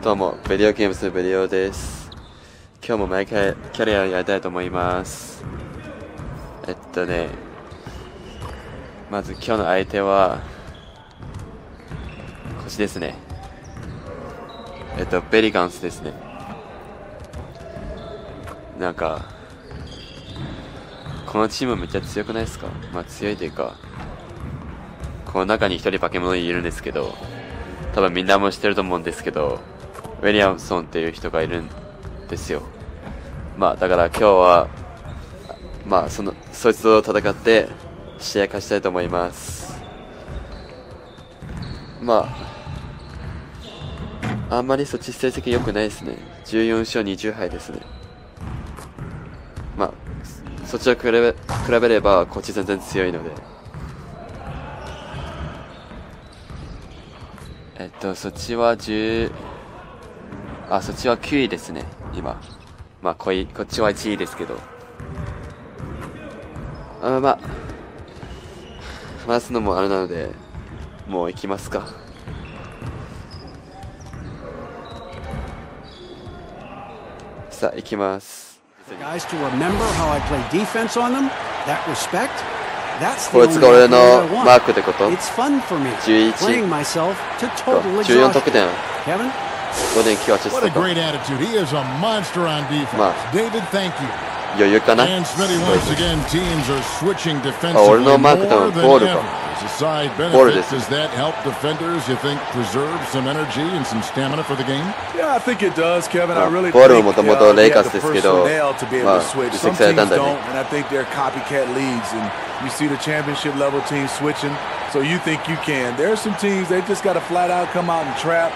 どうも、ビデオゲームズのビデオです。今日も毎回キャリアをやりたいと思います。まず今日の相手は、こっちですね。ベリガンスですね。なんか、このチームめっちゃ強くないですか？まあ強いというか、この中に一人化け物いるんですけど、多分みんなも知ってると思うんですけど、ウィリアムソンっていう人がいるんですよ。まあだから今日はまあそいつと戦って試合勝ちたいと思います。まああんまりそっち成績良くないですね。14勝20敗ですね。まあそっちを比べればこっち全然強いので、そっちはそっちは9位ですね、今。まあ、こっちは1位ですけど。まあ、話すのもあれなので、もう行きますか。さあ、行きます。こいつが俺のマークってこと？ 11、14得点、5点9アシストか。まあ、余裕かな。俺のマーク多分ボールか。ボールです。ボールももともとレイカーズですけど、まあ、移籍されたんだね。You see the championship level team switching, so you think you can. There are some teams they just got to flat out come out and trap,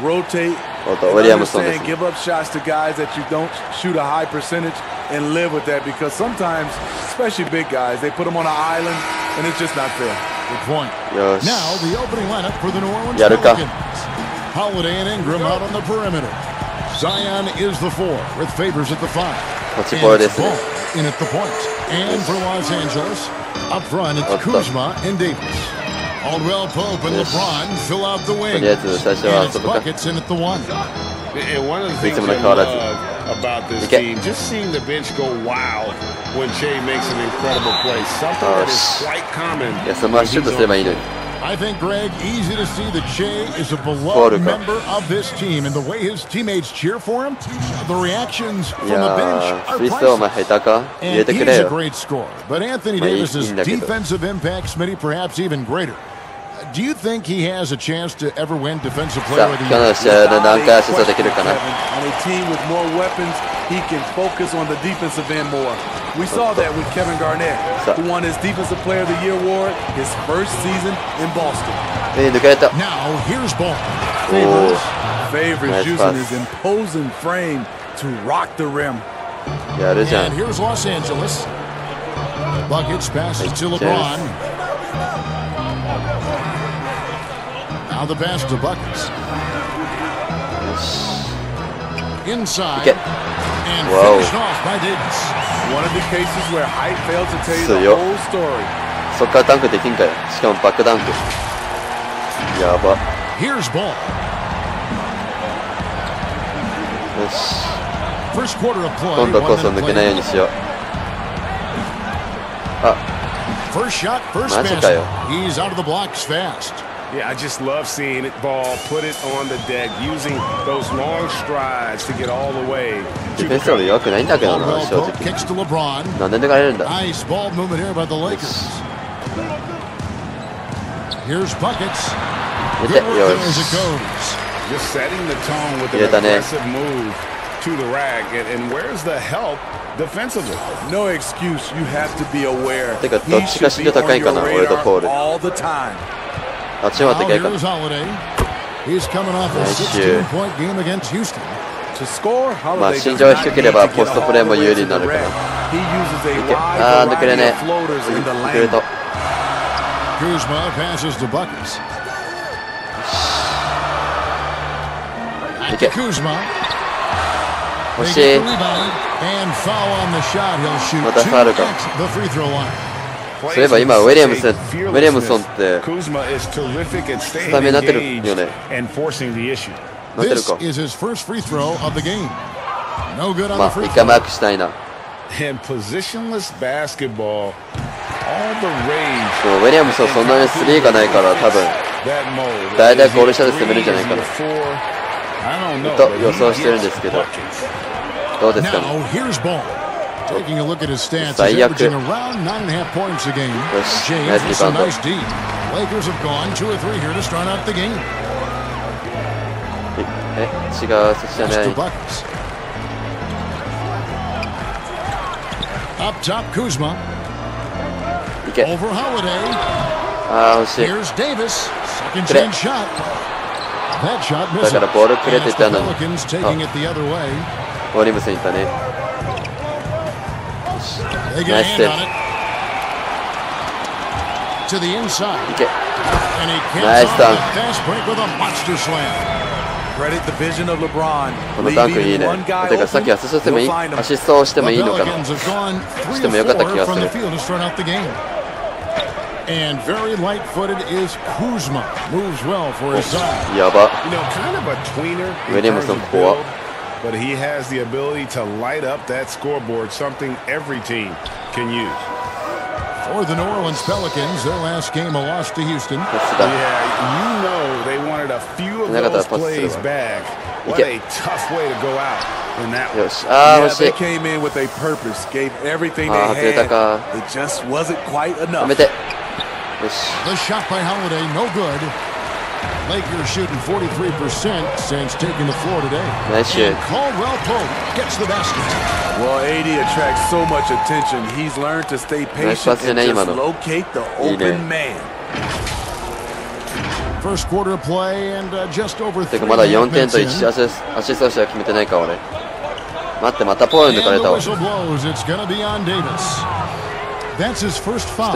rotate, and give up shots to guys that you don't shoot a high percentage and live with that, because sometimes, especially big guys, they put them on an island and it's just not fair. Good point. Now the opening lineup for the New Orleans Pelicans. Holiday and Ingram out on the perimeter. Zion is the 4 with Favors at the 5. And Ball in at the point. And for Los Angeles, up front it's Kuzma and Davis. Aldwell Pope and LeBron fill out the wing. And it's Buckets in at the 1. And one of the things I love about this team, just seeing the bench go wild when Che makes an incredible play. Something that is quite common. I think, Greg, easy to see that Che is a beloved member of this team, and the way his teammates cheer for him, the reactions from the bench are priceless. And he's a great scorer, but Anthony Davis's defensive impact, Smitty, perhaps even greater. Do you think he has a chance to ever win Defensive Player of the Year? On a team with more weapons, he can focus on the defensive end more. We saw that with Kevin Garnett, who won his Defensive Player of the Year award his first season in Boston. Now here's Ball. Favors using his imposing frame to rock the rim. And here's Los Angeles. Buckets passes to LeBron. Now the pass to Buckets. Inside. And finished off by Davis. One of the cases where height failed to tell you the whole story. Here's Ball. First quarter of play. First shot, first basket. He's out of the blocks fast. Yeah, I just love seeing it. Ball, put it on the deck, using those long strides to get all the way. Kicks to LeBron. Nice ball movement here by the Lakers. Here's Buckets. Good work as it goes. Just setting the tone with an aggressive move to the rack. And where's the help defensively? No excuse. You have to be aware. He should be on your radar all the time. Here's Holiday. He's coming off a 16-point game against Houston. To score, Holiday does not need to give up direct. He uses a wide variety of floaters in the lane. Kuzma passes to Buckets. Back to Kuzma. And foul on the shot. He'll shoot 2 at the free throw line. そういえば今ウィリアムソンってスタメンになってるよね。なってるか。まあ一回マークしたいな。And positionless basketball, all the rage. ウィリアムソンそんなにスリーがないから多分だいたいゴール下で攻めるんじゃないかなと予想してるんですけど、どうですかね。最悪。よし、ナイスリバウンド。違う、そっちじゃない。Up top, Kuzma. いけ。 Over Holiday. ああ、欲しい。 Here's Davis. Second chance shot. That shot だからボールくれてたのに。Pelicans taking it the other way. ウォリムスにいたね。よし。 They get ナ a イス hand セー on it. To the inside. ブ。いけ。 And he caps Nice off dunk. that fast break with a monster slam. Credit the vision of LeBron. このダンクいいね。てかさっきアシストしてもいい、アシストしてもいいのかな。してもよかった気がする。 And very light-footed is Kuzma. Moves well for his side. やば。 You know, kind of a tweener. ウィリアムソン怖っ。 But he has the ability to light up that scoreboard, something every team can use. For the New Orleans Pelicans, their last game a loss to Houston. Yeah, you know they wanted a few of those plays back. What a tough way to go out in that one. Yeah, they came in with a purpose, gave everything they had. It just wasn't quite enough. The shot by Holiday, no good. Lakers shooting 43% since taking the floor today. Nice shot. Caldwell Pope gets the basket. Well, AD attracts so much attention. He's learned to stay patient and just locate the open man. First quarter play and just over てかまだ4点と1アシストしか決めてないか俺。待って、またポール抜かれたわ。ちょっと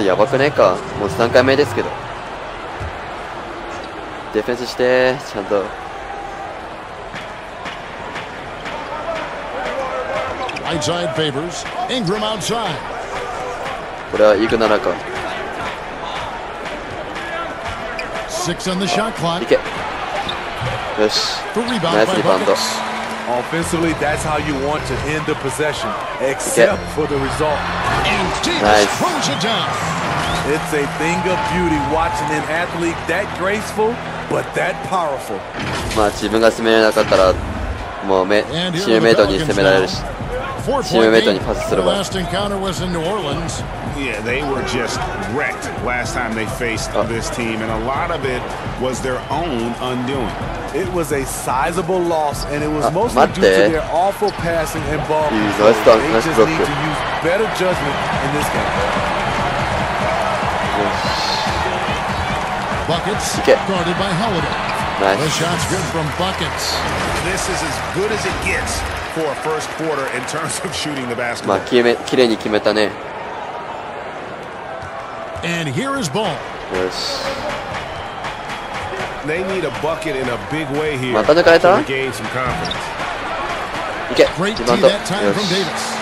やばくねえか。もう3回目ですけど。ディフェンスしてちゃんと。これはイグナラか。いけ。よし。ナイスリバウンド。 Offensively, that's how you want to end the possession, except for the result. Nice. It's a thing of beauty watching an athlete that graceful, but that powerful. まあ自分が攻めれなかったらもうチームメイトに攻められるし、チームメイトにパスすれば。 Yeah, they were just wrecked last time they faced this team, and a lot of it was their own undoing. It was a sizable loss, and it was mostly due to their awful passing and ball control. They just need to use better judgment in this game. Buckets guarded by Holiday. Nice. The shot's good from Buckets. This is as good as it gets for a first quarter in terms of shooting the basketball. まあ綺麗に決めたね。 And here is Ball. よし。 They need a bucket in a big way here また抜かれた？ to gain some confidence. いけ。 Great リ D バウンド。よ that time from し。 Davis.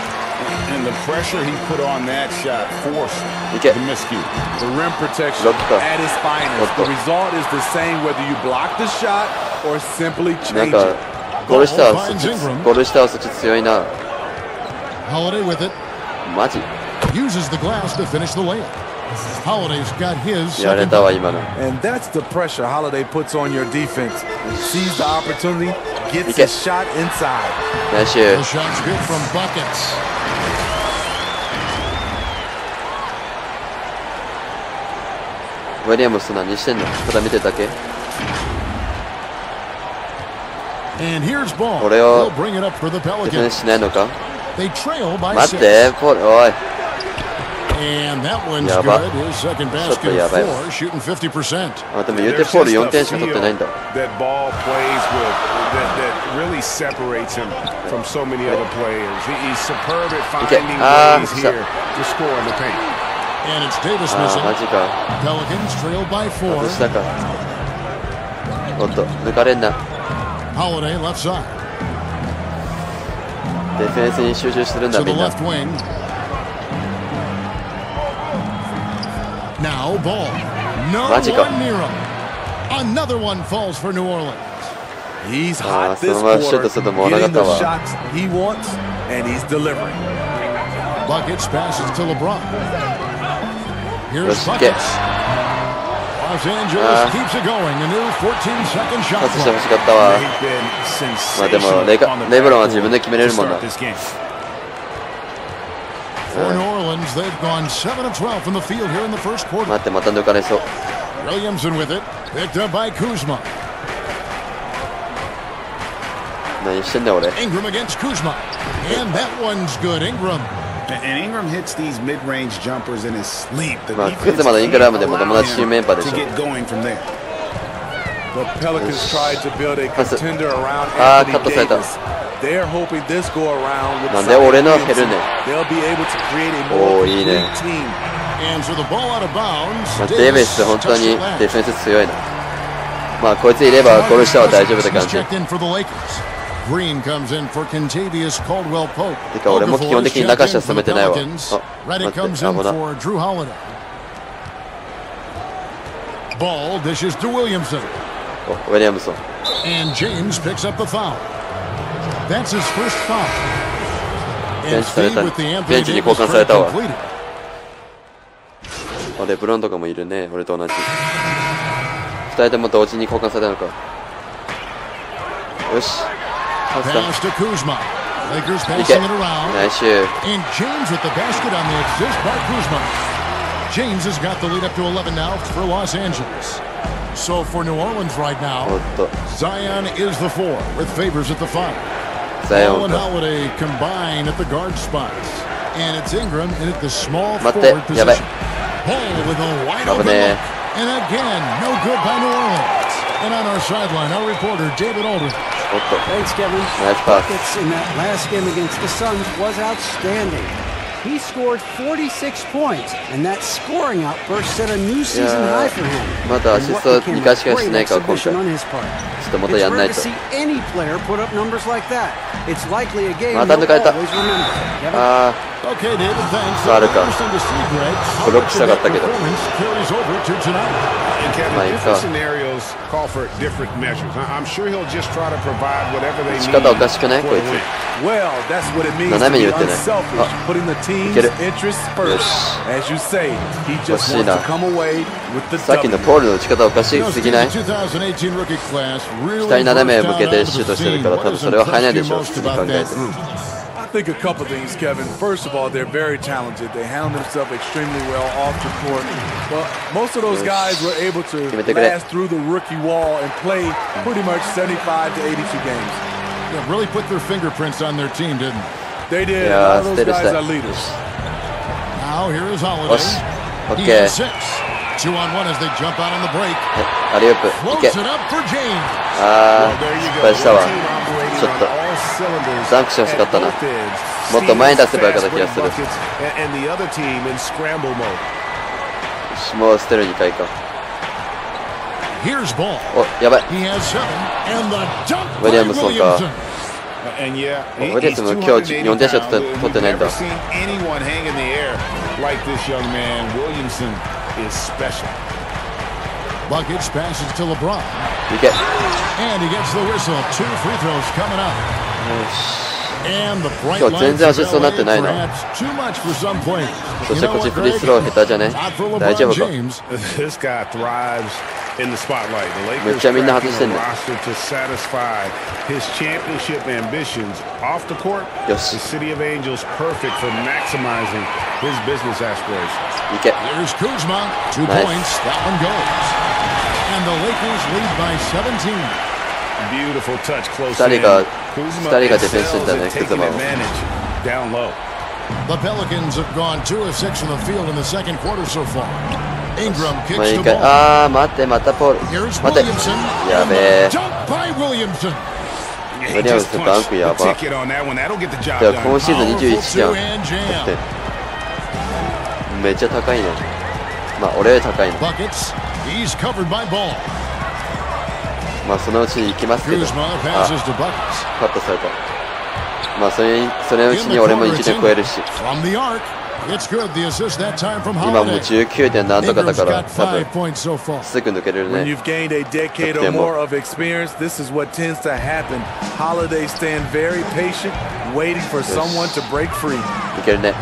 And the pressure he put on that shot forced いけ。 the miscue. The rim protection at its finest. The result is the same whether you block the shot or simply なん change か it. ゴール下はそっち強いな。 Holiday with it. マジ。 Uses the glass to finish the layup. Holiday's got his やれたわ今の。 And that's the pressure Holiday puts on your defense. Sees the opportunity, gets a shot inside. Nice The shot. shot's good from Buckets. Williams 何してんの？ただ見てるだけ？ And here's Ball. これを He'll bring it up for the ディフェン Pelicans. スしないのか？ They trail by 待っ 6. て、ポール、おい。 And that one's やば。 good. His second ちょっと basket や of ばいわ。 4, shooting 50%. あ、でも言うてポール4点しか取ってないんだ。 That ball plays with that really separates him from so many other players. He's superb at finding ways here to score in the paint. And it's Davis あ missing. ー、マジか。 Pelicans trail by 4. 外したか。おっと、抜かれんな。 Holiday left side. ディフェンスに集中するんだ To み the んな。 left wing. Now Ball. No one Magica. near him. Another one falls for New Orleans. He's hot this quarter, getting the shots he wants, and he's delivering. Buckets passes to LeBron. Here's Buckets. Los Angeles keeps it going. A new 14-second shot clock. まあでもレブロンは自分で決めれるもんな。For New Orleans, they've gone 7 of 12 from the field here in the first quarter. 待って、また抜かれそう。Williamson with it, picked up by Kuzma. 何してんだ俺。Ingram against Kuzma, and that one's good. Ingram. And Ingram hits these mid-range jumpers in his sleep. まあ9つまでイングラムでも友達チームメンバーでしょ。The Pelicans tried to build a contender around Anthony Davis. They're hoping this go around with Zion Williamson. They'll be able to create a more complete team. And so the ball out of bounds. デイビス本当にディフェンス強いな。まあこいついればゴール下は大丈夫って感じ。Green comes in for Contavious Caldwell Pope. てか俺も基本的に中下攻めてないわ。あ、待って、危な。Ball dishes to Williamson. お、ウィリアムソン。And James picks up the foul. That's his first foul. ベンチされた。ベンチに交換されたわ。レブロンとかもいるね、俺と同じ。2人とも同時に交換されたのか。よし。Pass to Kuzma. Lakers passing it around. Nice. And James with the basket on the assist by Kuzma. James has got the lead up to 11 now for Los Angeles. So for New Orleans right now, Zion is the 4 with Favors at the 5. Ball and Holiday combine at the guard spots. And it's Ingram in at the small forward position. Ball with a wide open look. And again, no good by New Orleans. And on our sideline, our reporter, David Aldridge. Thanks, Kevin. Nice pass. Buckets in that last game against the Suns was outstanding. He scored 46 points, and that scoring outburst set a new season high for him. まだアシスト2回しかしてないから今回。ちょっとまたやんないと。また抜かれた。ああ。あるか。ブロックしたかったけど。まあいいか。打ち方おかしくないこいつ。斜めに打ってない。あ、いける。よし。欲しいな。さっきのポールの打ち方おかしすぎない？下に斜め向けてシュートしてるから多分それは入らないでしょ、普通に考えて。I think a couple things, Kevin. First of all, they're very talented. They handle themselves extremely well off the court. But most of those guys were able to last through the rookie wall and play pretty much 75 to 82 games. Yeah, really put their fingerprints on their team, didn't they? They did. A lot of those guys are leaders. Now here is Holiday. He has 6. 2-on-1 as they jump out on the break. アリウープ。いけ。ああ、失敗したわ。ちょっとダンクしてほしかったな。もっと前に出せばよかった気がする。よし、もう捨てる2回か。お、やばい。ウィリアムソンか。ウィリアムソンも今日4点しか取ってないんだ。Buckets passes to LeBron. And he gets the whistle. 2 free throws coming up. And the bright lights of LA perhaps too much for some players. You know what, Greg? Not for LeBron James. This guy thrives in the spotlight. The Lakers crafting a roster to satisfy his championship ambitions off the court. The City of Angels perfect for maximizing his business aspirations. Here's Kuzma. 2 points. That one goes. And the Lakers lead by 17. Beautiful touch close in. 2人がディフェンスしてんだね、クズマを。Down low. The Pelicans have gone 2 of 6 from the field in the second quarter so far. Ingram kicks the ball. ああ、待って、またポール。待って。やべえ。ウィリアムソンダンクやば。でも今シーズン21じゃん。めっちゃ高いね。まあ俺より高いの。まあそのうちに行きますけど。あ、カットされた。まあそれのうちに俺も1点超えるし。今も19点なんとかだから多分すぐ抜けれるね。 When you've gained a decade or more of experience, this is what tends to happen. Holiday stand very patient, waiting for someone to break free. いけるね。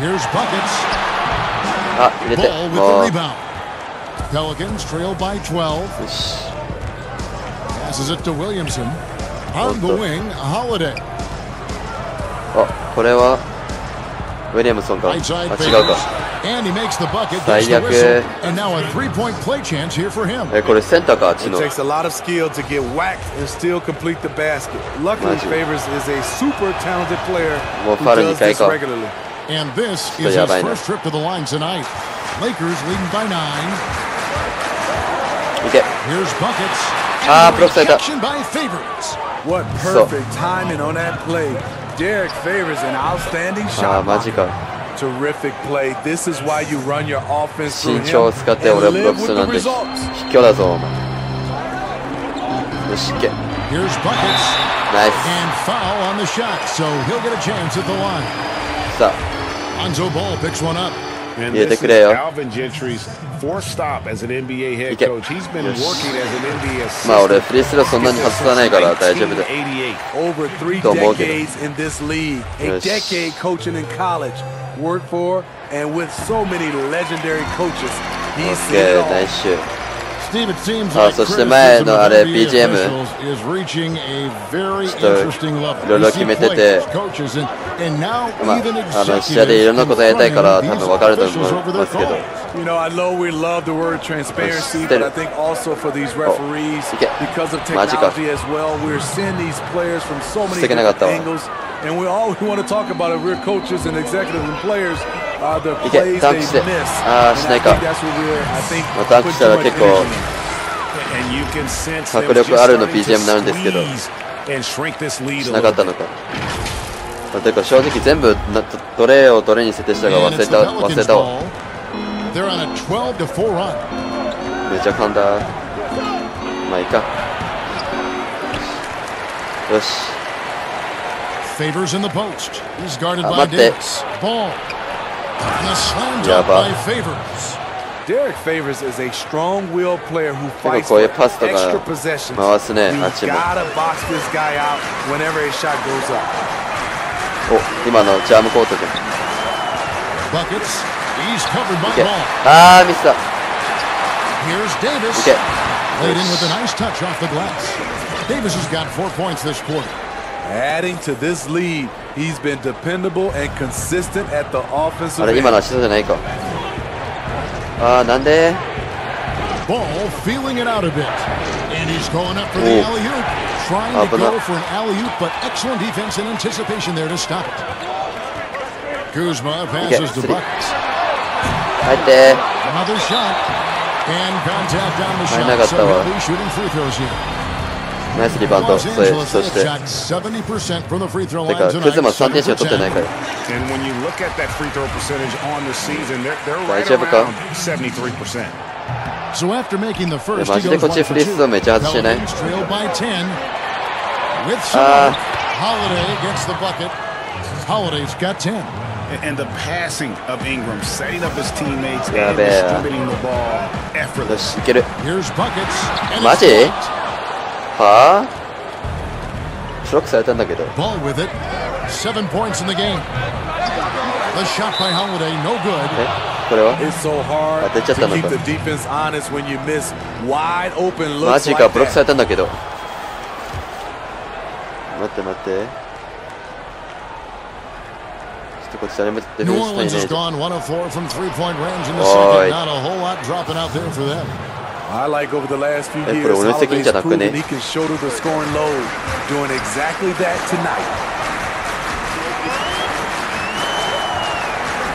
あ、入れて。Pelicans trail by 12. Passes it to Williamson. On the wing, Holiday. あ、これはウィリアムソンか。あ、違うか。最悪。これセンターか、あっちの。It takes a lot of skill to get whacked and still complete the basket. Luckily, Favors is a super talented player who does this regularly. And this is his first trip to the line tonight. Lakers leading by 9. いけ。 Here's buckets. あー、ブロックされた。 What perfect timing on that play. Derek Favors an outstanding shot. マジか。 Terrific play. This is why you run your offense through 身長を him 使って俺をブロックするなんて卑怯だぞお前。よし、いけ。 Here's buckets. ナイス。 And foul on the shot, so he'll get a chance at the line. さあ。 Lonzo Ball picks one up. 入れてくれよ。 Alvin Gentry's fourth stop as an NBA head coach. He's been working as an NBA assistant. まあ俺フリースローそんなに外さないから大丈夫だ。 Over 3 decades in this league, a decade coaching in college, worked for and with so many legendary coaches. He's seen it all. ナイス。 Steve, it seems あ、 like そして前のあれ BGM is reaching a very ちょっ interesting level. といろいろ決めてて、 Coaches and now まあ even 試合でいろんなことやりたいから多分分かると思いますけど。 You know, I know we love the word transparency, but I think also for these referees, because of technology as well, we're seeing these players from so many different angles. And all we want to talk about if we're coaches and executives and players are the plays they miss. And I think that's what we're, I think, putting too much energy in. 迫力あるの BGM になるんですけど、しなかったのか。てか正直全部どれをどれに設定したか忘れたわ。めちゃ噛んだ。まあいいか。よし。Favors in the post. He's guarded あ、 by 待って。 Davis. Ball. And a slam や dunk ば。 by Favors. Derek Favors is a strong-willed player who 結構 fights こういう for パスと extra か possessions. 回すね、 You あっちも。 gotta box this guy out whenever a shot goes up. お、今のジャムコートで。 Buckets. He's covered い by け。 Ball. あー、ミスだ。 Here's Davis. いけ。 Laid in with a nice touch off the glass. Davis has got 4 points this quarter. Adding to this lead, he's been dependable and consistent at the あ offensive れ、今のは end. 下じゃないか。あー、なんで Ball feeling it out a bit. And he's going up for the alley-oop. Trying to go for an alley-oop, but excellent defense and anticipation there to stop it. Kuzma passes to Buckets. 入って。 Another shot. And contact on the 入んな shot, かった so わ。 he'll be shooting free throws here. ナイスリバウンド。 Los そ Angeles して shot 70% from the free throw て line か tonight. クズマ3点しか取ってないから。 And when you look at that free throw percentage on the season, they're right 大丈夫か？ around 73%. So after making the first, マジでこっちフリースローめっちゃ外してない。 Pelicans trail by 10. With some Holiday gets the bucket. Holiday's got 10. And the passing of Ingram, setting up his teammates and やべえ。 distributing the ball よ effortlessly. し、いける。 Here's buckets. And マ it's ジ blocked. はぁブロックされたんだけど。 Ball with it. 7 points in the game. The shot by Holiday, no good. これは It's so hard 当てちゃった to の keep か。 the defense honest when you miss wide open マ looks ジか、 like ブロックさ that. れたんだけど。待って待って。ちょっとこっち誰もディフ New ェンスしたい Orleans has ね。 gone 1 of 4 from 3-point range in the Oi. second. Not a whole lot dropping out there for them. I like over the last few これ years, 俺の責任 Holiday's じゃなくね。 proven he can shoulder the scoring load, doing exactly that tonight.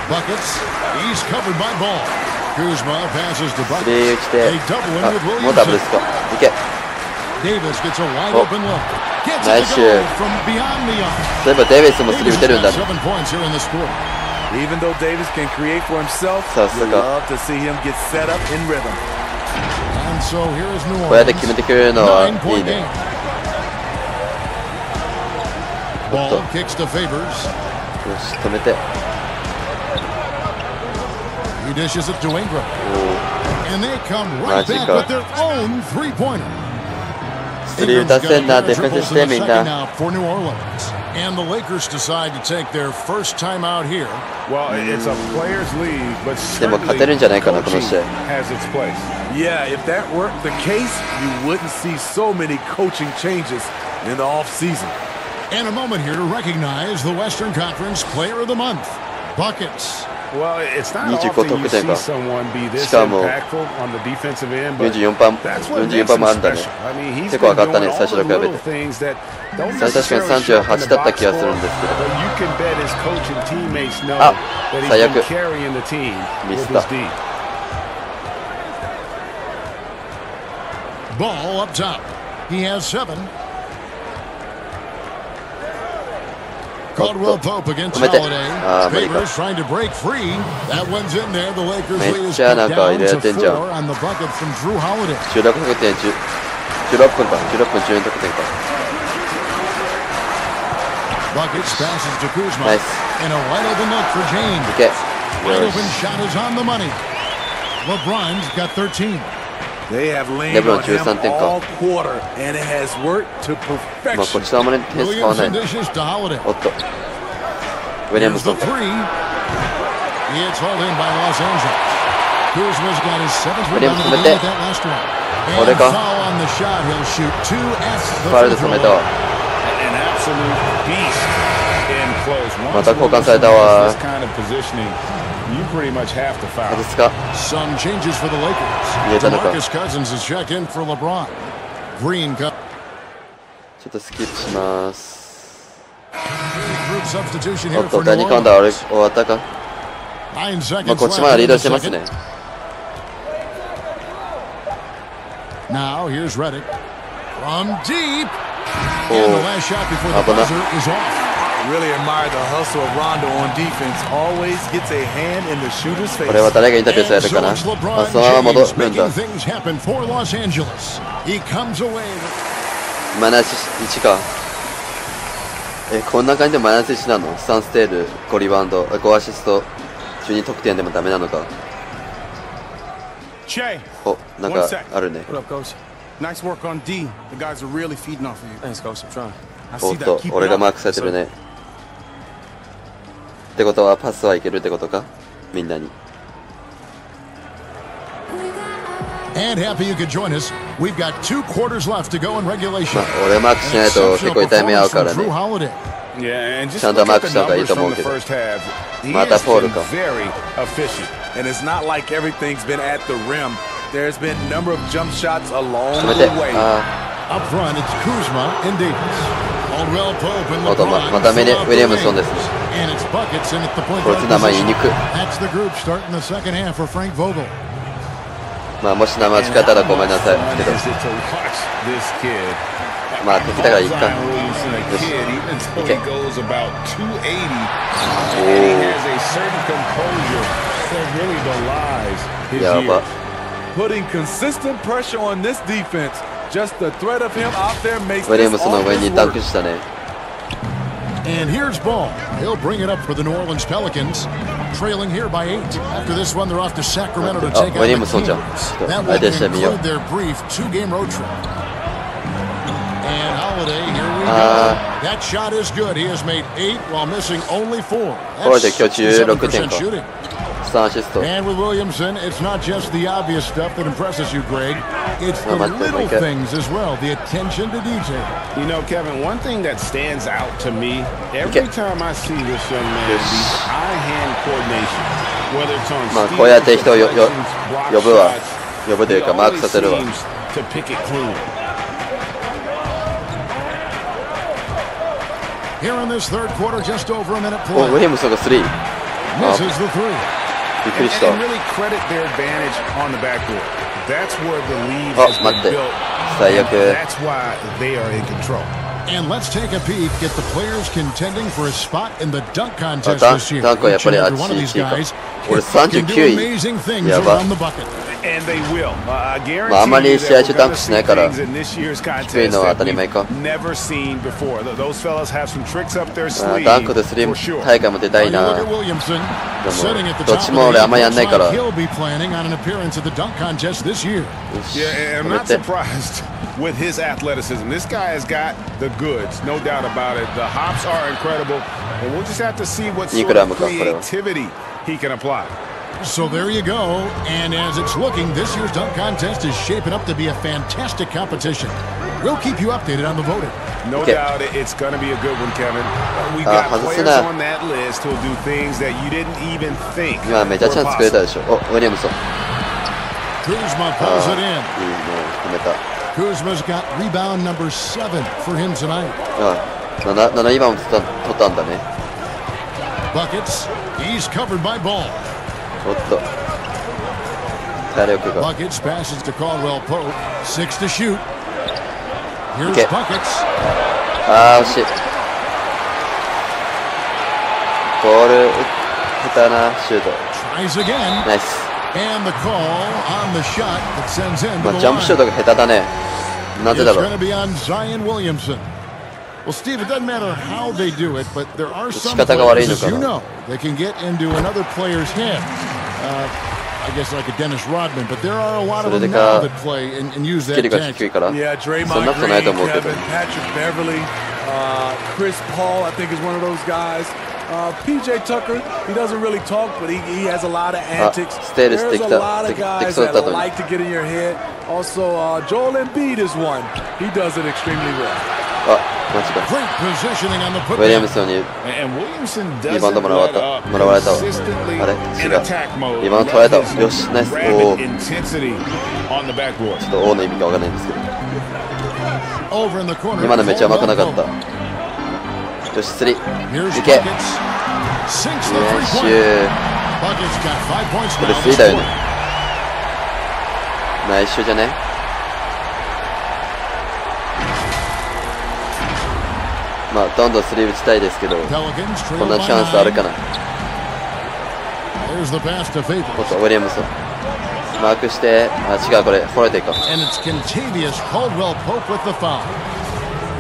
Buckets. He's covered by Ball. Kuzma passes to ス Buckets. リー来て。 A double in with あ、もうダブル Williamson. スか。いけ。 Davis gets a wide open look. Gets Nice it to shoot. go from beyond the arc. そういえばデイビスもスリー Davis 打てるんだ got ね。 7 points here in this quarter. Even though Davis can create for himself, So, you love to see him get set up in rhythm. And so here is New こうやって決め Orleans. てくれるのはいい 9-point ね。 game. Ball kicks to Favors. よし、止めて。He dishes it to Ingram. And they come right back with their own three-pointer. スリー打たせんな、ディフェンスしてみんな。 For New Orleans. And the Lakers decide to take their first time out here. Well, it's a players' league, but でも勝てるんじゃないかな、この試合。 has its place. Yeah, if that weren't the case, you wouldn't see so many coaching changes in the offseason. And a moment here to recognize the Western Conference Player of the Month, buckets. Well, it's not often you see someone be this impactful on the defensive end, but that's what makes him special. I mean, he's been doing all the little things that don't necessarily show up in the box score, but you can bet his coach and teammates know that he's been carrying the team with his D. Ball up top. He has 7. Caldwell Pope against Holiday. Favors trying to break free. That one's in there. The Lakers lead is cut down to 4 on the bucket from Drew Holiday. 16分か。16分14得点か。 Buckets passes to Kuzma. Nice. And a wide open look for James. Okay. Wide open shot is on the money. LeBron's got 13. They have laid on him all quarter, and it has worked to perfection. まあこっちはあまり点数変わらない。 おっと。ウィリアムソン。 It's hauled in by Los Angeles. Kuzma's got his 7th rebound of the game with that last one. And foul on the shot. He'll shoot 2 as the free throw. An absolute beast in close. また交換されたわ。 This kind of positioning, you pretty much have to foul. Some changes for the Lakers. DeMarcus Cousins is checked in for LeBron. Green cut. ちょっとスキップします。 Group substitution お here っと、 for 第 New 2カウンター Orleans. 終わったか。 9 seconds まあこっちまだリードしてます left ね。 in the second. Now here's Redick from deep. And the last shot before the buzzer is off. Really admire the hustle of Rondo on defense. Always gets a hand in the shooter's face. これは誰がインタビューされるかな。あ、そのまま戻るんだ。マイナス1か。こんな感じでマイナス1なの ?3 ステール、5リバウンド、5アシスト、12得点でもダメなのか。お、なんかあるね。Nice work on D. The guys are really feeding off of you. Thanks, coach. I'm trying. おっと、俺がマークされてるね。ってことはパスはいけるってことか、みんなに。And happy you could join us. We've got 2 quarters left to go in regulation. まあ、俺マークしないと結構痛み合うからね。ちゃんとマークした方がいいと思うけど。またポールか。And it's not like everything's been at the rim. There's been a number of jump shots along the way. Up front, it's Kuzma and Davis. Caldwell Pope and おっと、またウィリアムソンですね。 And it's buckets in at the point. こいつ名前言いにくい。 That's the group starting the second half for Frank Vogel. まあもし名前違ったらごめんなさいけど。まあ敵だからいいか。よし。いけ。やば。Putting consistent pressure on this defense. Just the threat of him out there makes ウィリアムソンの上にダンクしたね。 And here's Ball. He'll bring it up for the New Orleans Pelicans, trailing here by 8. After this one, they're off to Sacramento to take on the Kings. That will conclude their brief 2-game road trip. And Holiday, here we go. That shot is good. He has made 8 while missing only 4. That's 67% shooting. And with Williamson, it's not just the obvious stuff that impresses you, Greg. It's the little things as well, the attention to detail. You know, Kevin, one thing that stands out to me every time I see this young man, these eye-hand coordination, whether it's on steals, こうやって人を呼ぶわ。呼ぶというかマークさせるわ。 to pick it clean. Here in this third quarter, just over a minute play. お、ウィリアムソンが3。 Misses the 3. びっくりした。 And really credit their advantage on the backboard. That's where the lead has been built. 最悪。 That's why they are in control. And let's take a peek at the players contending for a spot in the dunk contest this year. Each and every one of these guys 俺39位。やば。まああんまり試合中ダンクしないから低いのは当たり前か。ダンクとスリー大会も出たいな。でもどっちも俺あんまやんないから。よし、with his athleticism. This guy has got the goods, no doubt about it. The hops are incredible, and we'll just have to see what sort of creativity he can apply. So there you go, and as it's looking, this year's dunk contest is shaping up to be a fantastic competition. We'll keep you updated on the voting. No doubt it's going to be a good one, Kevin. We got players on that list who'll do things that you didn't even think. 今めちゃチャンスくれたでしょ。お、ウィリアムソン。Kuzma pulls it in. いいね、止めた。Kuzma's got rebound number 7 for him tonight. 7リバウンド取ったんだね。Buckets. He's covered by Ball. おっと。体力が。Buckets passes to Caldwell Pope. 6 to shoot. Here's Buckets. 惜しい。ボール下手なシュート。Tries again. ナイス。And the call on the shot that sends him to the ジャンプシュートが下手だね。なぜだろう。It's going to be on Zion Williamson. Well, Steve, it doesn't matter how they do it, but there are some players, as you know, they can get into another player's head. I guess like a Dennis Rodman, but there are a lot of them now that play and use that tactic. Yeah, Draymond Green, Kevin, Patrick Beverly, Chris Paul, I think is one of those guys. PJ Tucker, he doesn't really talk, but he has a lot of antics. There's a lot of guys that like to get in your head. Also, Joel Embiid is one. He does it extremely well. 間違え。ウィリアムソンにリバウンドもらわれたわ。あれ違う。リバウンド取られた。よし、ナイス。おお。ちょっと王の意味がわからないんですけど。今のめっちゃうまくなかった。よし、スリー。いけ。よし。これスリーだよね。ナイスシューじゃね。まあどんどんスリー打ちたいですけど、こんなチャンスあるかな。おっと、ウィリアムソンマークして、違う、これフォローテイか。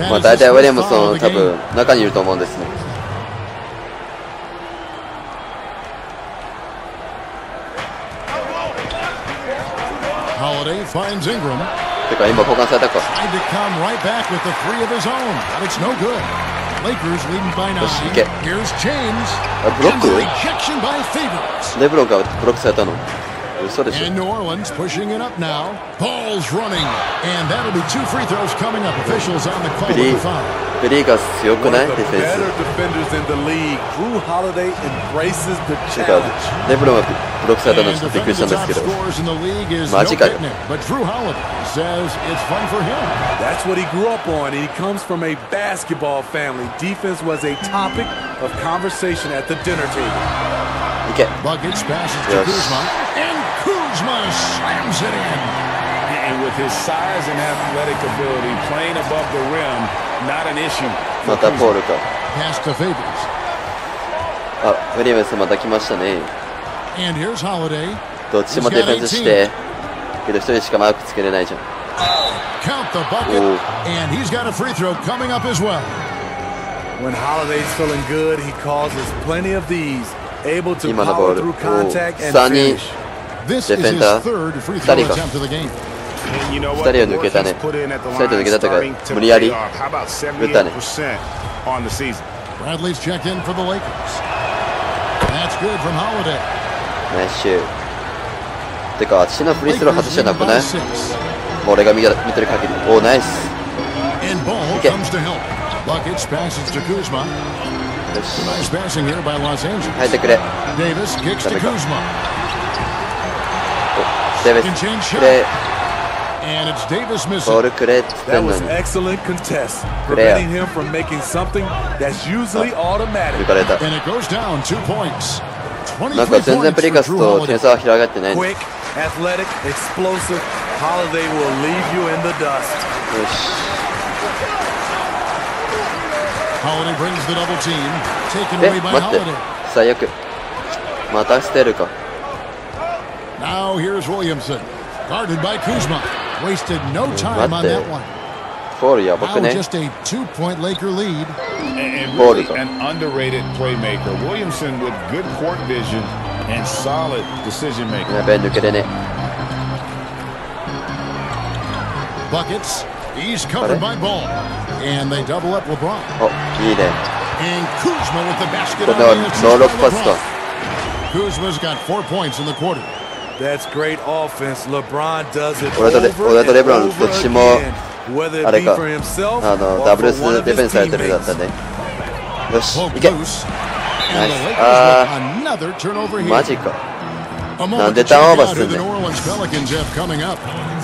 まあ大体ウィリアムソン多分中にいると思うんですね。てか今交換されたか。よし、いけ。ブロック？レブロンがブロックされたの。嘘でしょ。ベリーが強くない？ディフェンス。てかレブロンがブロックされたのちょっとびっくりしたんですけど、マジかよ。That's what he grew up on. He comes from a basketball family. Defense was a topic of conversation at the dinner table. いけ。よし。Kuzma slams it in. And with his size and athletic ability, playing above the rim, not an issue. またポールか。Pass to Favors. ウィリアムスまた来ましたね。And here's Holiday. どっちもディフェンスして、けど一人しかマークつけれないじゃん。Count the bucket. And he's got a free throw coming up as well. When Holiday's feeling good, he causes plenty of these, able to power through contact and finish. This is his third free throw attempt of the game. 2人を抜けたね。サイド抜けたから無理やり打ったね。Bradley's checked in for the Lakers. That's good from Holiday. ナイスシュー。てか私のフリースロー外しちゃなくない？俺が見てる限り。おお、ナイス。いけ。よし。入ってくれ。ダメか。デイビス、くれ。ボールくれって言ってんのに。くれや。抜かれた。なんか全然プリカスと点差は広がってないね。よし。待って、最悪。また捨てるか。Now here's Williamson, guarded by Kuzma. Wasted no time on that one. フォールやばくね。 Now just a 2-point Laker lead. And really an underrated playmaker. Williamson with good court vision and solid decision making. やべえ、抜けれね。Buckets. He's covered by Ball, and they double up LeBron. お、いいね。 And Kuzma with the basket こ on の the ノ assist ーロッ by クパスか。 LeBron. Kuzma's got 4 points in the quarter. That's great offense. LeBron does it 俺とレブロン over どっちも whether あ it れ be か for himself ダ or ブル for one ス of ディフェン his スされてるだった teammates. ね。よし、 Poke いけ。 loose. And Nice. the Lakers with another turnover here. マジか。 A なん moment で to ターン check オーバー out す who ん the ね New ん。 Orleans Pelicans have coming up.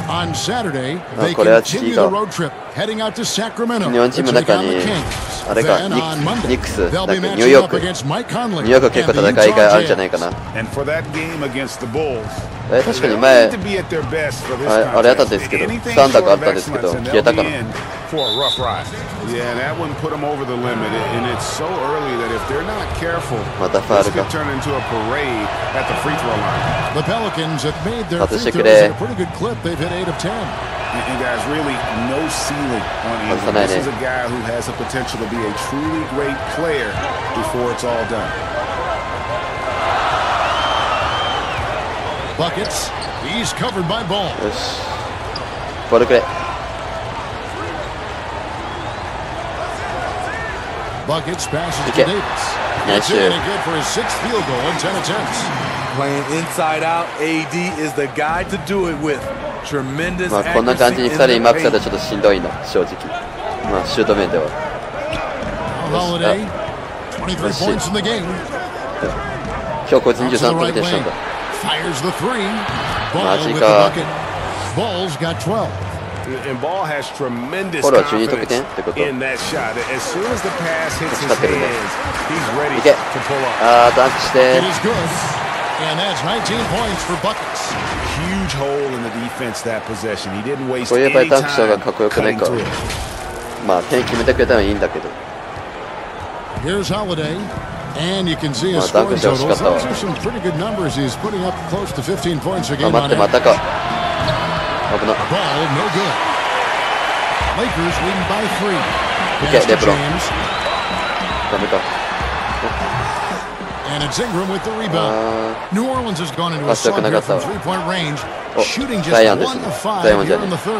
On Saturday, they これは違 continue う。 the road trip, heading out to Sacramento 日本チー to ムの take 中 on に the Kings. あれか Then on ニッ Monday, クスなん they'll か be ニュー matching ヨー up クニ against Mike Conley ューヨークは結構 and the 戦いがあるん Utah じゃないかな。 And for that game against the Bulls, 確かに they 前 need to be at their best for this あれあったん contest. ですけど Anything スタンダー short があ of ったんですけど excellence, and 消え they'll たか be な。 in for a rough ride. Yeah, that one put them over the limit, and it's so early that if they're not careful, またファウ this ル could か。 turn into a parade at the free throw line. The Pelicans have made their 外 free してく throws れ。 at a pretty good clip. They've hit 8 of 10. And guys, really no ceiling on What's him. the This name? is a guy who has the potential to be a truly great player before it's all done. Buckets. He's covered by Ball. よし。ボールくれ。 Buckets passes to Okay. Davis. Nice It's in shot. and good for his 6th field goal in 10 attempts. Playing inside out, AD is the guy to do it with. Tremendous まあこんな感じ accuracy に in 2人 the マークされた paint. らちょっとしんどいな正直。まあシュート面では。 Holiday, 23 Let's see. points in the game. 今日こいつ Out to the 23 right 得点したん wing. だ。 Fires the three. Ball Magic, with the bucket. Ball's got 12. And Ball has tremendous フォローは12得 confidence 点ってこと。 in that shot. As soon as the pass hits his 使ってるね。 hands, he's ready いけ。 to pull up. あーダンクして It。is good. And that's 19 points for Buckets. Huge hole in the defense that possession. He didn't waste こういう any 場合ダンクした方 time がかっこよくない cutting か。 through. まあ点決めてくれたらいいんだけど。 Here's Holiday. And you can see his Well, scoring Duncan totals. just Those are some pretty good numbers. He's putting up close to 15 points a あ game 待っ on てま average. たか。危な。 Ball, no good. Lakers leading by 3. Okay, Pass to LeBron. James. ダメか。 And it's Ingram with the rebound. あ New Orleans has gone into a パス良く slump なか here ったわ。 from three-point range, お、 shooting just ザイアン 1 ですね。 of 5ザイアンじゃ here ね in the third. ウ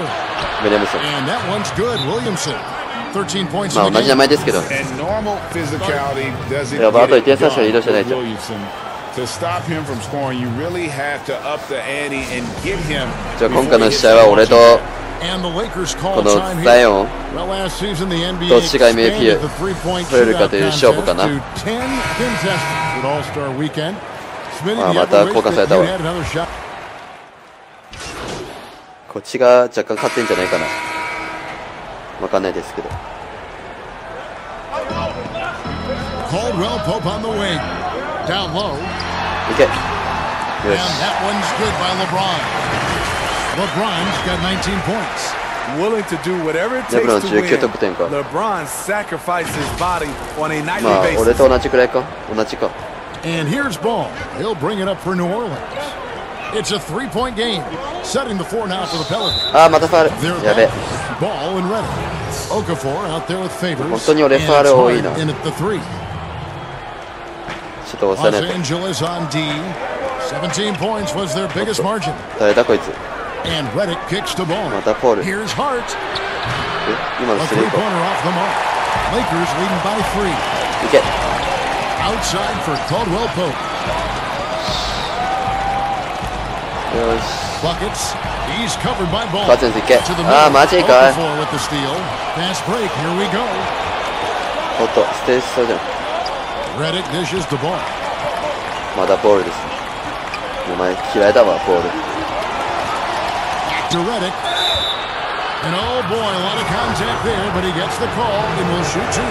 ィリアムソン。 And that one's good. Williamson, 13 points まあ in 同 the じ名 game. 前ですけど。 And normal physicality doesn't やばあと get 1点 it 差しかリード done してない with と。 Williamson. To stop him from scoring, you really have to up the ante and get him. じゃあ今 before 回 he の hits 試合は俺 the と And the Lakers こ call の time ザイ here. オン Well, last season the NBA どっちが MVP expanded the three-point 取れるかという勝負か contest な。 to 10 contestants at All-Star Weekend. Smitty, あ the また upper 交換され waist た that わ you had another shot. こっちが若干勝ってんじゃないかな。わかんないですけど。 Caldwell Pope on the wing. Down low. いけ。よ And し。 that one's good by LeBron. LeBron's got 19 points. Willing to do whatever it レブロン takes to 19得点か。 win. LeBron sacrifices his body on a nightly まあ俺 basis. と同じくらいか。同じか。 And here's Ball. He'll bring it up for New Orleans. It's a three-point game. Setting the floor now for the Pelicans. あーまたファウ They're ル。やべえ。 Ball and Reddick. Okafor out there with favors. 本当に俺 And ファウ it's ル多いな。 Hart in at the three. ちょっと押さ Los ねて。 Angeles on D. 17 points was their biggest margin. 誰だこいつ。 And Reddick kicks to Ball. またフォール。え Here's Hart. 今の A スリーか。 three-pointer off the mark. Lakers leading by 3. いけ。 Outside for Caldwell Pope. よし。 Buckets. He's covered by Ball. カズンズいけ。 To the あー middle. マジか。 Okafor with the steal. Fast break. Here we go. おっとステージそうじゃん。 Reddick dishes the ball. まだボールです。お前嫌いだわボール。 Back to Reddick. And oh boy, a lot of contact there, but he gets the call and will shoot two.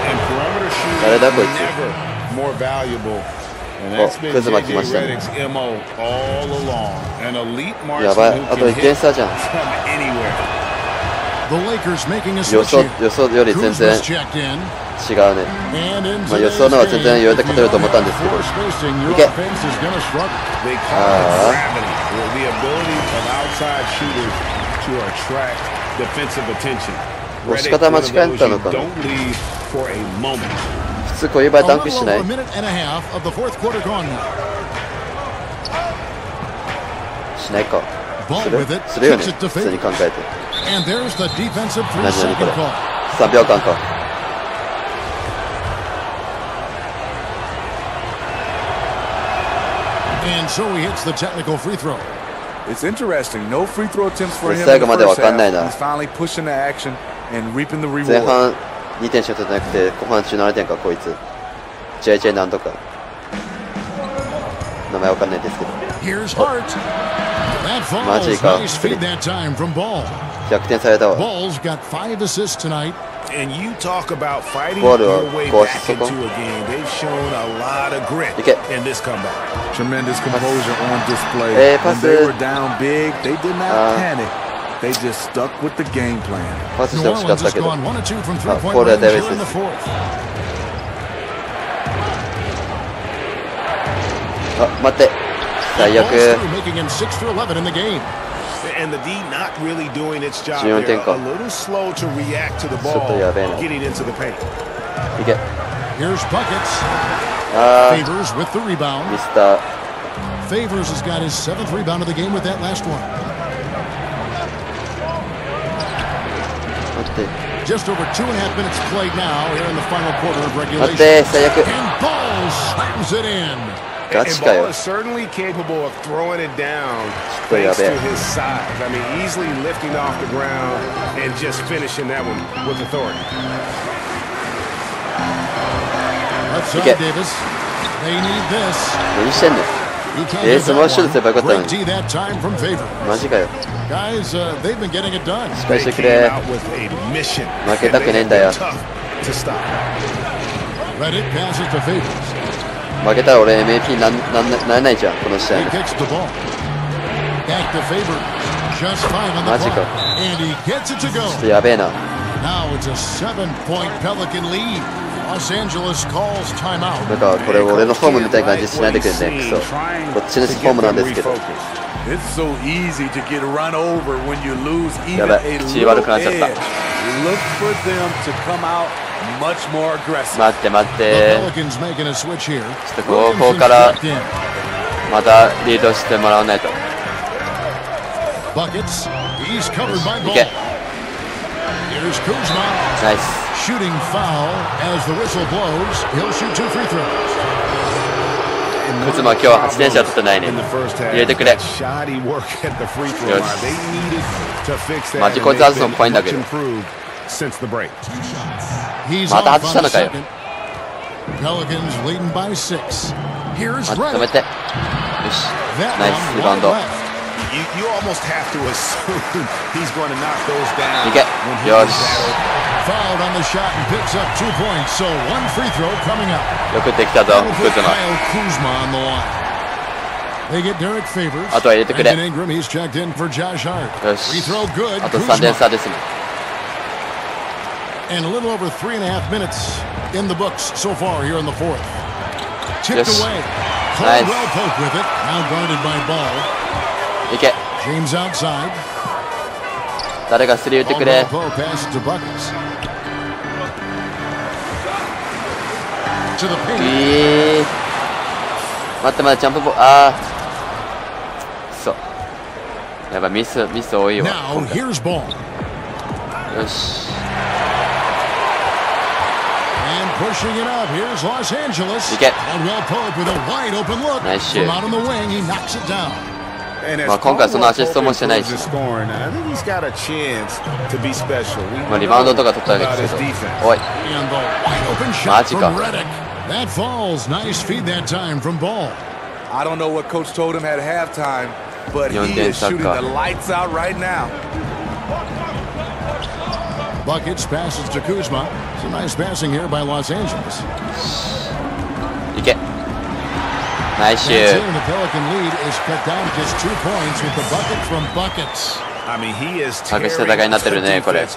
And perimeter shooting 誰だこいつ。 never more valuable. And that's been Kuzma JJ 来ましたね。 Redick's MO all along. An elite やばい。 marksman あ who と can 1点 hit 差じゃん。 from anywhere. 予想より全然違うね。まあ予想の方が全然余裕で勝てると思ったんですけど。いけ。押し方間違えたのかな。普通こういう場合ダンクしない？しないか。するよね、普通に考えて。何これ。3秒間か。最後まで分かんないな。前半2点しか取ってなくて、後半17点か、こいつ。JJ なんとか。名前分かんないですけど。マジか。逆転されたわ。ボールをこうしそこ。いけ。パス。パスしてほしかったけど。あ、これはダメです。あ、待って。最悪。14点か。ちょっとやべえな。いけ。あー、ミスター。待って。待って、最悪。ガチかよ。ちょっとやべえ。いけ。何してんの？スマッシュですればよかったのに。マジかよ。しっかりしてくれ。負けたくねえんだよ。負けたら俺 MVP なれないじゃん、この試合。マジか。ちょっとやべえな。だからこれ俺のフォームみたいな感じしないでくれね、クソ。こっちのフォームなんですけど。やばい、口悪くなっちゃった。待って待って。ちょっと後方からまたリードしてもらわないと。いけ。ナイス。クズマ今日は8点しか取ってないね。入れてくれ。よし。マジこいつ外すの怖いんだけど。また外したのかよ。止めて。よし。ナイスリバウンド。いけ。よし。よくできたぞ、クズマ。あとは入れてくれ。よし。あと3点差ですね。And a little over 3.5 minutes in the books so far here in the fourth. Tipped away. Caldwell Pope with it. Now guarded by Ball. James outside. 誰がスリー打ってくれ。Pope passes to Buckets. To the paint. 待って待って、ジャンプボール。ああ。そう。やばい、ミス多いわ。Now here's Ball. よし。Pushing it up. Here's Los Angeles. Caldwell Pope with a wide open look. Nice From out on the wing, he knocks it down. まあ今回そのアシストもしてないし。まあリバウンドとか取ったんですけど。おい。マジか。That falls. Nice feed that time from Ball. I don't know what coach told him at halftime, but he is shooting the lights out right now. Buckets passes to Kuzma. It's a nice passing here by Los Angeles. いけ。ナイスシュート。The Pelican lead is cut down to just 2 points with the bucket from Buckets. 激しい戦いになってるねこれ。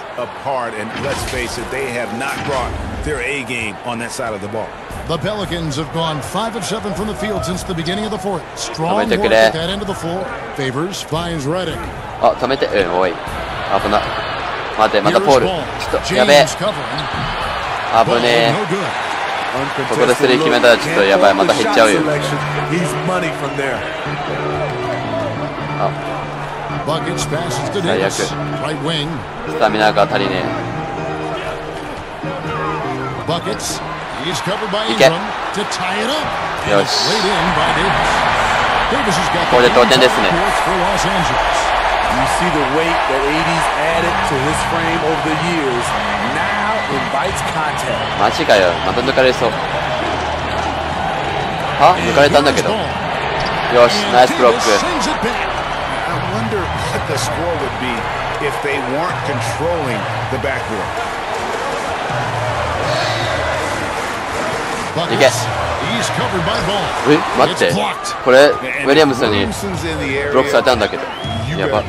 The Pelicans have gone 5 of 7 from the field since the beginning of the fourth. Strong work at that end of the floor. Favors finds Redick. あ、止めて、おい。危な。待て、またポール。ちょっと、やべえ。危ねえ。ここでスリー決めたらちょっとやばい、また減っちゃうよ。あ。最悪。スタミナが足りねえ。いけ。よし。これで同点ですね。マジかよ。また抜かれそう。は？抜かれたんだけど。よし、ナイスブロック。いけ。待って。これ、ウィリアムスにブロックされたんだけど。やば。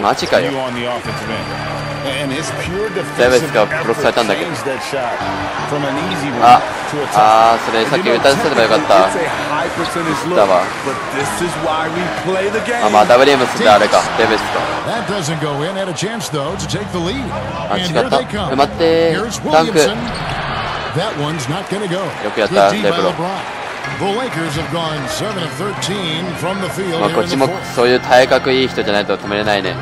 マジかよ。デイビスがブロックされたんだけど。それさっき打たせればよかった。だわ。またウィリアムスであれか。デイビスか。違った。待って。ダンク。よくやった、レブロン。こっちもそういう体格いい人じゃないと止めれないね。ウ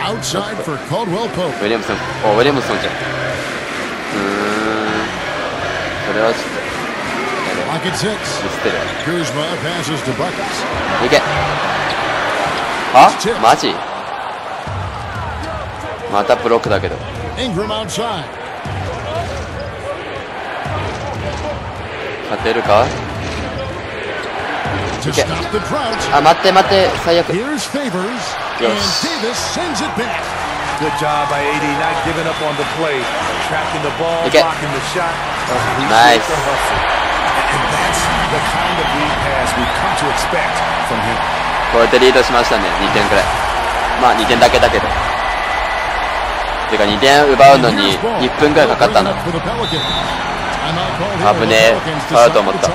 ィリアムソン、ウィリアムソンじゃん。それはちょっとミスってる。いけ。マジ？またブロックだけど。勝てるか？いけ。待って待って、最悪。よし。いけ。ナイス。こうやってリードしましたね、2点くらい。まあ2点だけだけど。てか2点奪うのに1分くらいかかったの。危ねえ、ファウルと思った。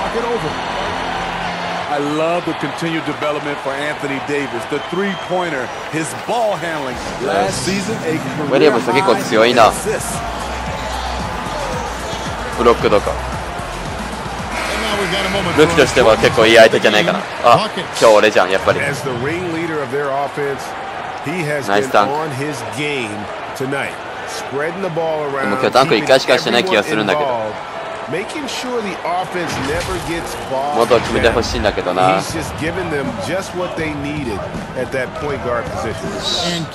I love the continued development for Anthony Davis. The three-pointer, his ball handling last season, a career high. ウィリアムス結構強いな。ブロックとか。ルーキーとしては結構いい相手じゃないかな。今日俺じゃん、やっぱり。ナイスダンク。でも今日ダンク1回しかしてない気がするんだけど。もっと決めてほしいんだけどな。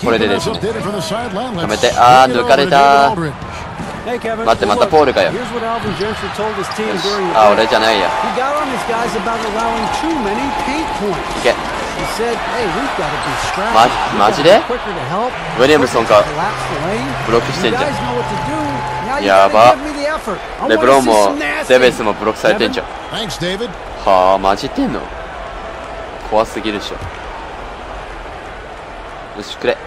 これでですね。止めて、抜かれた。待って、またポールかよ。俺じゃないや。いけ。マジで？ウィリアムソンかブロックしてんじゃん。やば。レブロンもデベスもブロックされてんじゃん。はあ、マジってんの？怖すぎるでしょ。よし、くれ。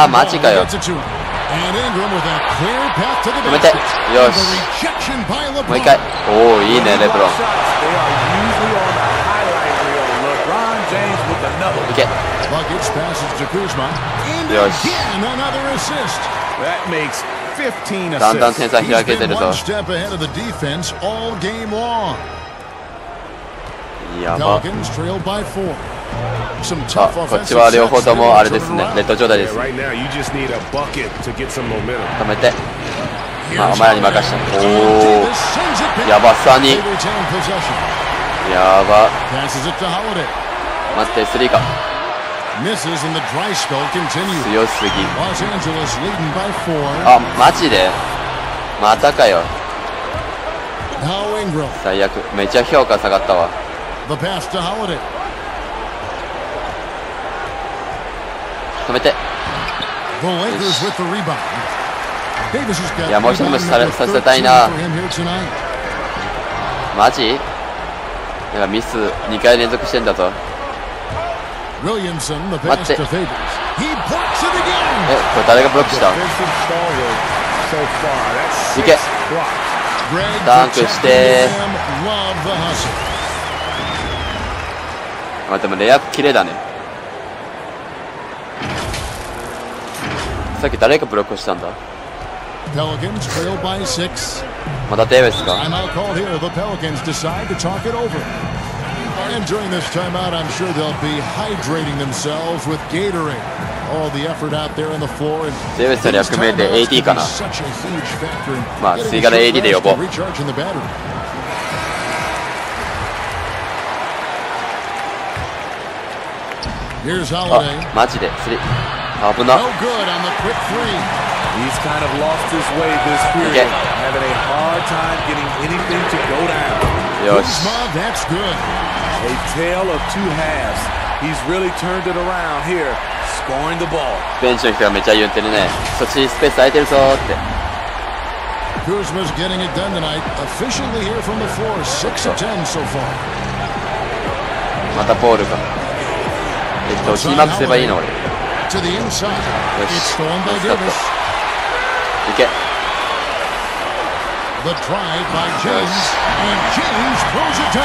マジかよ。止めて。よし。もう一回。いいね、レブロン。いけ。よし。だんだん点差開けてるぞ。やば。こっちは両方ともあれですね、レッド状態です。止めて。お前らに任した。やばさに。やば。待って、スリーか。強すぎ。マジで？またかよ。最悪。めっちゃ評価下がったわ。止めて。いや、もう一つさせたいな。マジ？なんかミス2回連続してんだぞ。待って。これ誰がブロックした？いけ。ダンクして。まあでもレイアップ綺麗だね。さっき誰がブロックしたんだ？またデービスか。And during this timeout, I'm sure they'll be hydrating themselves with Gatorade. All the effort out there on the floor. And デービスの役目で AD かな。まあ追加で AD で呼ぼう。あ、マジでスリー。危な。He's kind of lost his way this period, having a hard time getting anything to go down. よし。 A tale of two halves. He's really turned it around here, scoring the ball. ベンチの人がめっちゃ言ってるね。そっちスペース空いてるぞーって。Kuzma's getting it done tonight. Efficiently here from the floor, 6 of 10 so far. またボールか。キーマークすればいいの俺。よし。いけ。The drive by James, and James throws it down.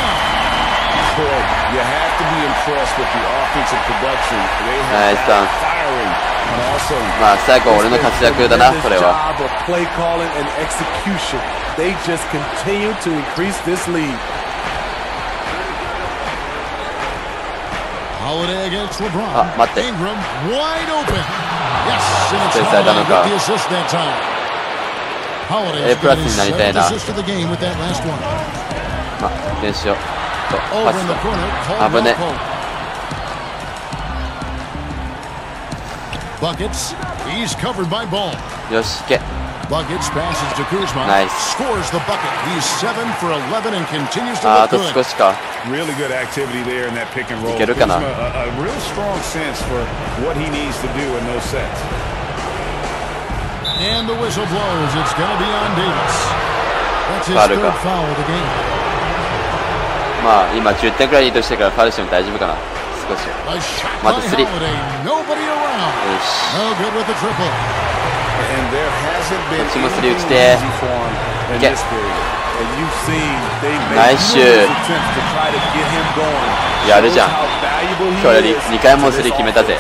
You have to be impressed with the offensive production. They have firing, and also まあ最後俺の活躍だなこれは。Play calling and execution. They just continue to increase this lead. Holiday against LeBron. あ、待って。 Ingram wide open. Yes, and it's されたの Holiday か。 with the assist that time. Holiday A プラスになりたいな。 assist to the game with that last one. まあ練習しよう。Over in the corner, 危ね。 Buckets. He's covered by Ball. よし、いけ。 Buckets passes to Kuzma. Nice. Scores the bucket. He's 7 for 11 and continues to あ look と good. 少しか。 really good activity there in that pick and roll. いけるかな。 A real strong sense for what he needs to do in those sets. And the whistle blows. It's going to be on Davis. That's his third foul of the game. まあ今10点くらいリードしてからファウルしても大丈夫かな。少し。またスリー。よし。こっちもスリー打ちて。いけ。ナイスシュー。やるじゃん。今日2回もスリー決めたぜ。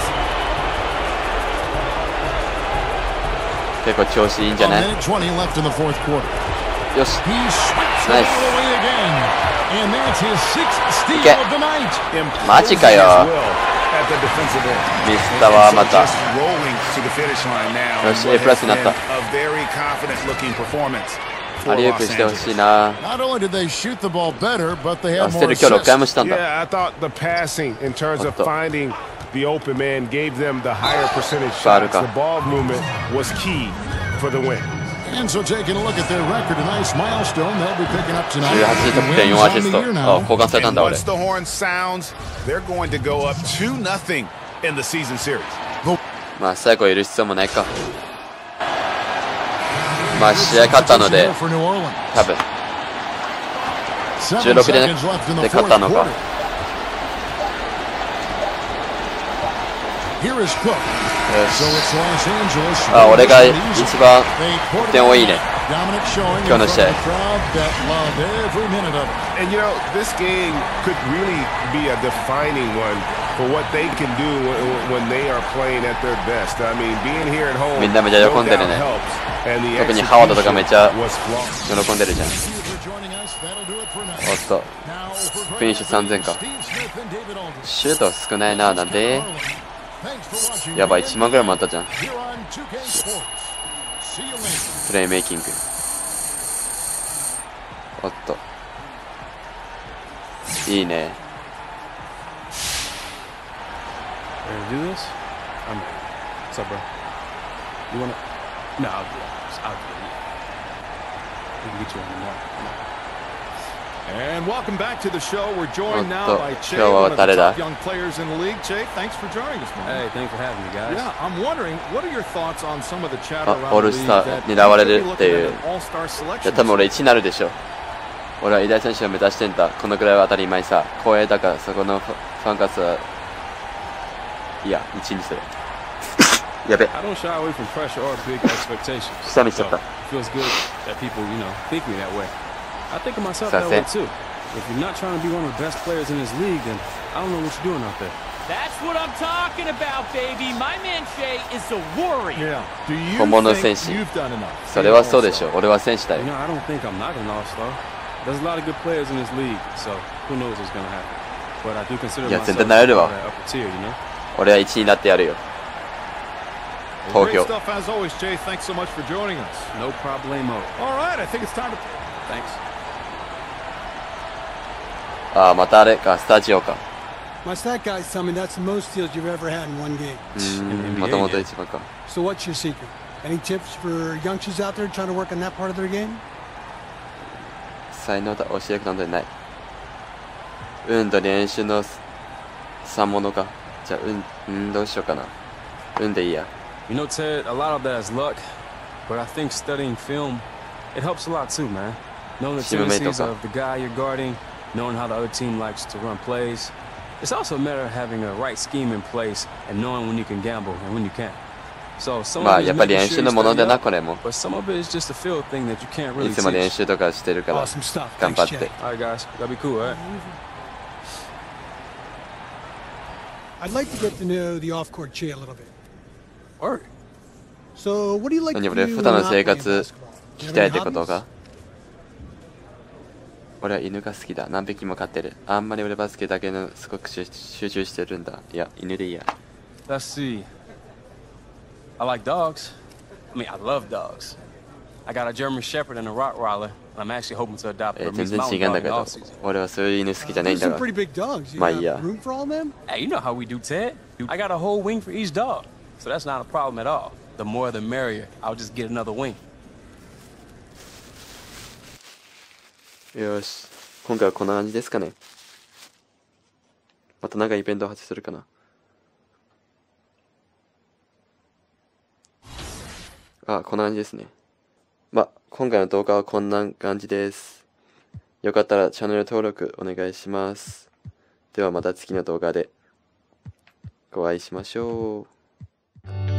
結構調子いいんじゃない？よし。ナイス。いけ。マジかよ。ミスったわまた。よし A プラスになった。アリウープしてほしいな。焦る今日6回もしたんだ。The open man gave them the higher percentage shots. The ball movement was key for the win. And so taking a look at their record, a nice milestone they'll be picking up tonight. 18得点4アシスト。あ、交換されたんだ俺。 Once the horn sounds, they're going to go up 2-0 in the season series. まあ最後いる必要もないか。まあ試合勝ったので、多分16でね、で勝ったのか。あ、俺が一番点多いね。今日の試合。And you know, this game could really be a defining one for what they can do when they are playing at their best. I mean, being here at home, みんなめちゃ喜んでるね。特にハワードとかめちゃ喜んでるじゃん。おっと、フィニッシュ3000か。シュート少ないな、なんでやばい、1万ぐらいもあったじゃん。プレイメイキング。おっと。いいね。And welcome back to the show. We're joined now by Che, one of the top young players in the league. Che, thanks for joining us, man. Hey, thanks for having me, guys. Yeah, I'm wondering, what are your thoughts on some of the chatter around オー the ルス league タ that ー狙われるっていう。 all-star selection? いや多分俺1になるでしょ。俺は偉大選手を目指してんだ。このくらいは当たり前さ。光栄だからそこのファン活は、いや、1にする。やべ。下見しちゃった。さあせん。If you're not trying to be one of the best players in this league, then I don't know what you're doing out there. That's what I'm talking about, baby. My man Shea is a worry. Yeah. Do you 本物の戦 think 士。 you've done enough? それはそうでしょう。俺は戦士だよ。 You know, I don't think I'm not an all-star. There's a lot of good players in this league, so who knows what's going to happen. But I do consider いや、 myself 全然なれるわ。 upper tier, you know? 俺は1位になってやるよ。 Well, 東 great 京。 stuff as always, Jay. Thanks so much for joining us. No problemo. All right, I think it's time to. Thanks. ああ、またあれか、スタジオか。 My stat guys tell me that's the most steals you've ever had in one game. もともと一番か。 So what's your secret? Any tips for youngsters out there trying to work on that part of their game? 才能だ、教えるなんてない。運と練習の三物か。じゃあ、どうしようかな。運でいいや。 You know, Ted, a lot of that is luck, but I think studying film, it helps a lot too, man. Knowing the tendencies of the guy you're guarding, knowing how the other team likes to run plays. It's also a matter of having a right scheme in place and knowing when you can gamble and when you can't. So some まあ of it や is っぱり making 練 sure 習 you のもの study だな up, これも。 but some of it is just a feel thing that you can't い really つも練 teach. 習とかしてるから Awesome stuff. 頑 Thanks, 張って Jay. All right, guys, gotta be cool, all right? I'd like to get to know the off-court Jay a little bit. Word. So what do you like to 何 do 俺 when 普段 not の playing 生活 basketball? 聞 You き have たい any ってこと hobbies? か。俺は犬が好きだ。何匹も飼ってる。あんまり俺バスケだけのすごく集中してるんだ。いや、犬でいいや。 Let's see. I like dogs. I mean, I love dogs. I got a German Shepherd and a Rottweiler, and I'm actually hoping to adopt a 全 Burmese 然 Mountain 違うんだ Dog け in ど all season. 俺はそういう犬好きじゃないん Those だ are が pretty big dogs. You まあいい have や。 room for all them? Hey, you know how we do, Ted. I got a whole wing for each dog, so that's not a problem at all. The more the merrier. I'll just get another wing. よし、今回はこんな感じですかね。またなんかイベント発生するかな。あ、こんな感じですね。今回の動画はこんな感じです。よかったらチャンネル登録お願いします。ではまた次の動画でお会いしましょう。